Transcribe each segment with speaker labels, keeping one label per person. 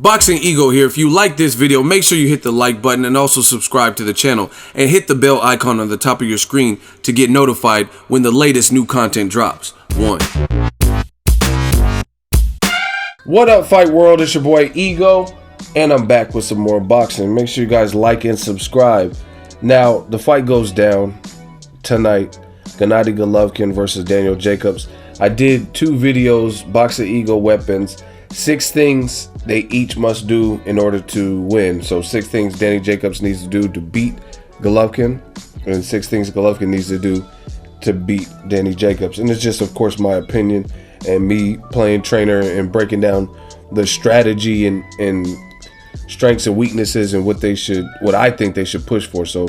Speaker 1: Boxing Ego here. If you like this video, make sure you hit the like button and also subscribe to the channel and hit the bell icon on the top of your screen to get notified when the latest new content drops. What up, Fight World? It's your boy Ego, and I'm back with some more boxing. Make sure you guys like and subscribe. Now, the fight goes down tonight. Gennady Golovkin versus Daniel Jacobs. I did 2 videos, Boxing Ego weapons, 6 things they each must do in order to win. So 6 things Danny Jacobs needs to do to beat Golovkin, and 6 things Golovkin needs to do to beat Danny Jacobs. And it's just, of course, my opinion and me playing trainer and breaking down the strategy and strengths and weaknesses and what I think they should push for. So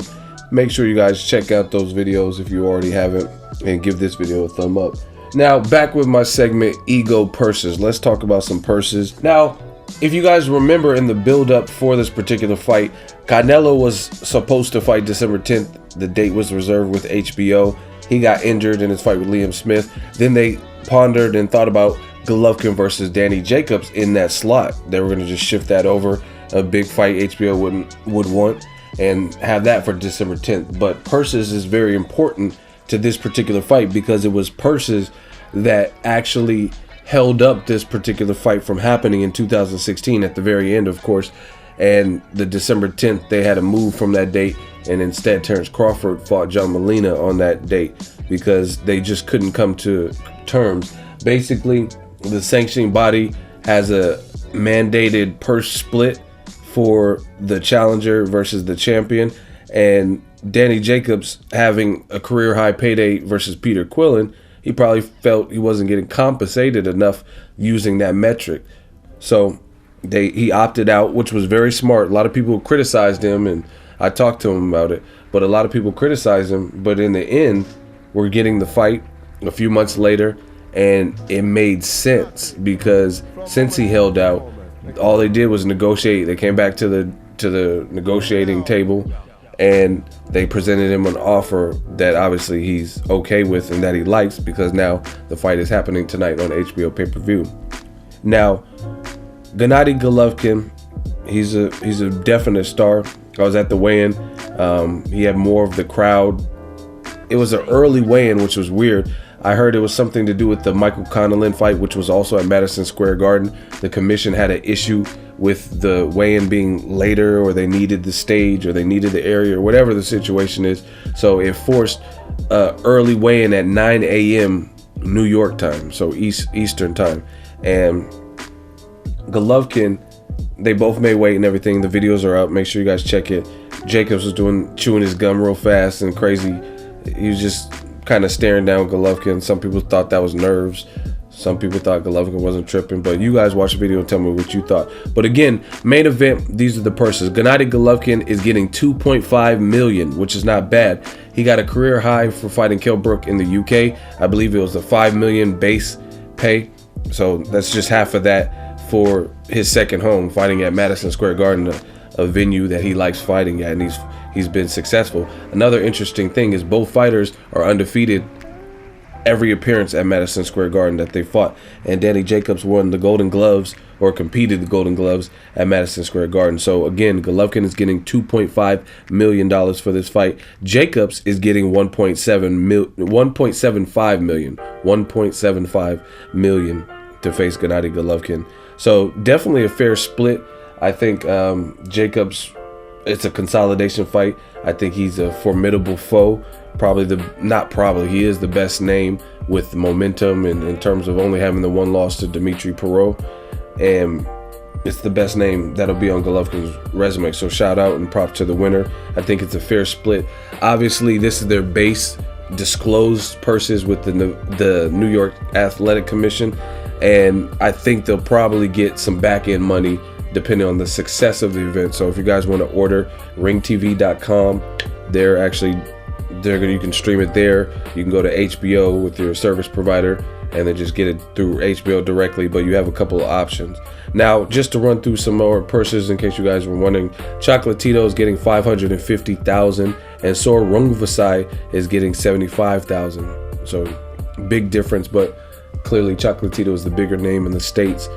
Speaker 1: make sure you guys check out those videos if you already haven't, and give this video a thumb up. Now, back with my segment, Ego Purses. Let's talk about some purses. Now, if you guys remember in the build-up for this particular fight, Canelo was supposed to fight December 10th. The date was reserved with HBO. He got injured in his fight with Liam Smith. Then they pondered and thought about Golovkin versus Danny Jacobs in that slot. They were going to just shift that over, a big fight HBO would want, and have that for December 10th. But purses is very important to this particular fight because it was purses that actually held up this particular fight from happening in 2016 at the very end, of course. And the December 10th, they had to move from that date, and instead Terrence Crawford fought John Molina on that date because they just couldn't come to terms. Basically, the sanctioning body has a mandated purse split for the challenger versus the champion, and Danny Jacobs having a career high payday versus Peter Quillen, he probably felt he wasn't getting compensated enough using that metric. So he opted out, which was very smart. A lot of people criticized him, and I talked to him about it, but a lot of people criticized him. But in the end, we're getting the fight a few months later, and it made sense because since he held out, all they did was negotiate. They came back to the negotiating table, and they presented him an offer that obviously he's okay with and that he likes, because now the fight is happening tonight on HBO PPV. Now, Gennady Golovkin, he's a definite star. I was at the weigh-in. He had more of the crowd. It was an early weigh-in, which was weird. I heard it was something to do with the Michael Connellan fight, which was also at Madison Square Garden. The commission had an issue with the weigh-in being later, or they needed the stage, or they needed the area, or whatever the situation is. So it forced early weigh-in at 9 a.m. New York time, so Eastern time. And Golovkin, they both made weight and everything. The videos are out. Make sure you guys check it. Jacobs was chewing his gum real fast and crazy. He was just kind of staring down Golovkin. Some people thought that was nerves. Some people thought Golovkin wasn't tripping, but you guys watch the video and tell me what you thought. But again, main event, these are the purses. Gennady Golovkin is getting $2.5 million, which is not bad. He got a career high for fighting Kell Brook in the UK. I believe it was a $5 million base pay. So that's just half of that for his second home, fighting at Madison Square Garden, a venue that he likes fighting at, and he's been successful. Another interesting thing is both fighters are undefeated every appearance at Madison Square Garden that they fought, and Danny Jacobs won the Golden Gloves, or competed the Golden Gloves at Madison Square Garden. So again, Golovkin is getting $2.5 million for this fight. Jacobs is getting $1.75 million to face Gennady Golovkin. So definitely a fair split. I think Jacobs, it's a consolidation fight. I think he's a formidable foe. He is the best name with momentum, and in terms of only having the one loss to Dimitri Perot, and it's the best name that'll be on Golovkin's resume. So shout out and props to the winner. I think it's a fair split. Obviously, this is their base disclosed purses with the New York Athletic Commission, and I think they'll probably get some back-end money depending on the success of the event. So if you guys want to order, ringtv.com, you can stream it there. You can go to HBO with your service provider and then just get it through HBO directly, but you have a couple of options. Now, just to run through some more purses in case you guys were wondering, Chocolatito is getting $550,000 and Sor Rungvisai is getting $75,000. So big difference, but clearly Chocolatito is the bigger name in the States.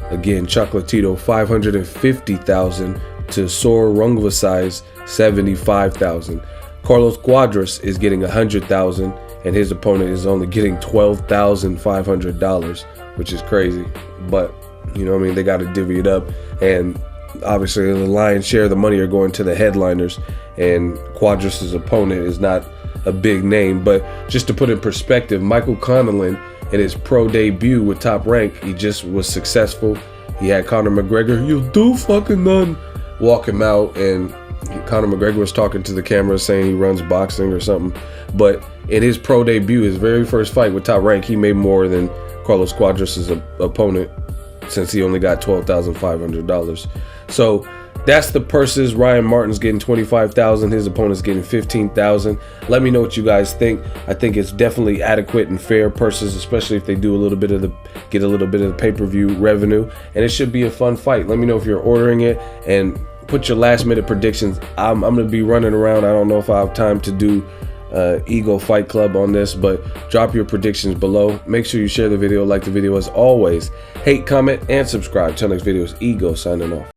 Speaker 1: Again, Chocolatito $550,000 to Sor Rungvisai's $75,000. Carlos Cuadras is getting $100,000, and his opponent is only getting $12,500, which is crazy. But you know what I mean, they got to divvy it up, and obviously the lion's share of the money are going to the headliners, and Cuadras' opponent is not a big name. But just to put in perspective, Michael Connellan in his pro debut with Top Rank, he just was successful. He had Conor McGregor, "You do fucking none," walk him out, and Conor McGregor was talking to the camera saying he runs boxing or something. But in his pro debut, his very first fight with Top Rank, he made more than Carlos Cuadras' opponent, since he only got $12,500. So that's the purses. Ryan Martin's getting $25,000. His opponent's getting $15,000. Let me know what you guys think. I think it's definitely adequate and fair purses, especially if they do get a little bit of the pay-per-view revenue. And it should be a fun fight. Let me know if you're ordering it, and put your last-minute predictions. I'm going to be running around. I don't know if I have time to do Ego Fight Club on this, but drop your predictions below. Make sure you share the video, like the video as always. Hate, comment, and subscribe. Till next video, is Ego signing off.